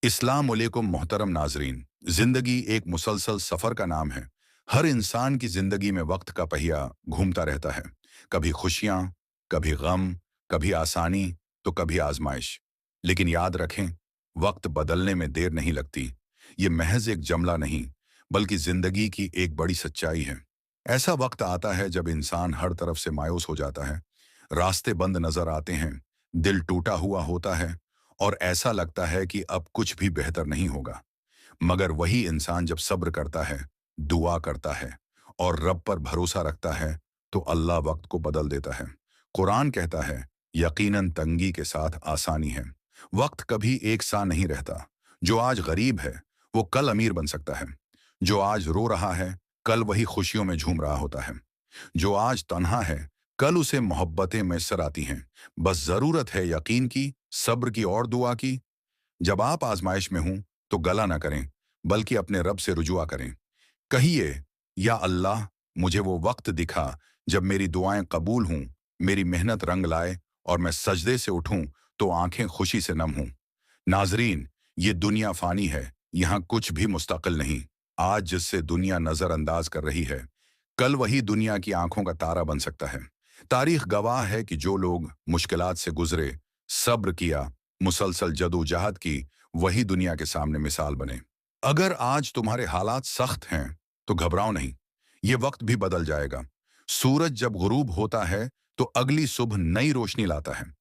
इस्लाम वालेकुम मोहतरम नाजरीन। जिंदगी एक मुसलसल सफर का नाम है। हर इंसान की जिंदगी में वक्त का पहिया घूमता रहता है। कभी खुशियां, कभी गम, कभी आसानी तो कभी आजमाइश। लेकिन याद रखें, वक्त बदलने में देर नहीं लगती। ये महज एक जमला नहीं, बल्कि जिंदगी की एक बड़ी सच्चाई है। ऐसा वक्त आता है जब इंसान हर तरफ से मायूस हो जाता है, रास्ते बंद नजर आते हैं, दिल टूटा हुआ होता है और ऐसा लगता है कि अब कुछ भी बेहतर नहीं होगा। मगर वही इंसान जब सब्र करता है, दुआ करता है और रब पर भरोसा रखता है, तो अल्लाह वक्त को बदल देता है। कुरान कहता है, यकीनन तंगी के साथ आसानी है। वक्त कभी एक सा नहीं रहता। जो आज गरीब है, वो कल अमीर बन सकता है। जो आज रो रहा है, कल वही खुशियों में झूम रहा होता है। जो आज तन्हा है, कल उसे मोहब्बतें मैसर आती हैं। बस जरूरत है यकीन की, सब्र की और दुआ की। जब आप आजमाइश में हों, तो गला ना करें, बल्कि अपने रब से रुजुआ करें। कहिए, या अल्लाह, मुझे वो वक्त दिखा जब मेरी दुआएं कबूल हों, मेरी मेहनत रंग लाए और मैं सजदे से उठूं तो आंखें खुशी से नम हों। नाजरीन, ये दुनिया फानी है, यहाँ कुछ भी मुस्तकिल नहीं। आज जिससे दुनिया नजरअंदाज कर रही है, कल वही दुनिया की आंखों का तारा बन सकता है। तारीख गवाह है कि जो लोग मुश्किलात से गुजरे, सब्र किया, मुसलसल जदोजहद की, वही दुनिया के सामने मिसाल बने। अगर आज तुम्हारे हालात सख्त हैं, तो घबराओ नहीं, ये वक्त भी बदल जाएगा। सूरज जब गुरूब होता है, तो अगली सुबह नई रोशनी लाता है।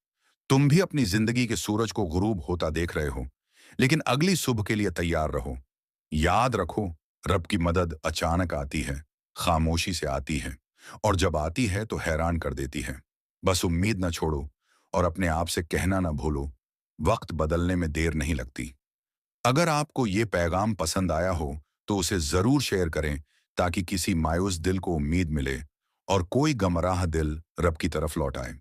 तुम भी अपनी जिंदगी के सूरज को गुरूब होता देख रहे हो, लेकिन अगली सुबह के लिए तैयार रहो। याद रखो, रब की मदद अचानक आती है, खामोशी से आती है, और जब आती है तो हैरान कर देती है। बस उम्मीद न छोड़ो और अपने आप से कहना न भूलो, वक्त बदलने में देर नहीं लगती। अगर आपको ये पैगाम पसंद आया हो, तो उसे जरूर शेयर करें, ताकि किसी मायूस दिल को उम्मीद मिले और कोई गमराह दिल रब की तरफ लौट आए।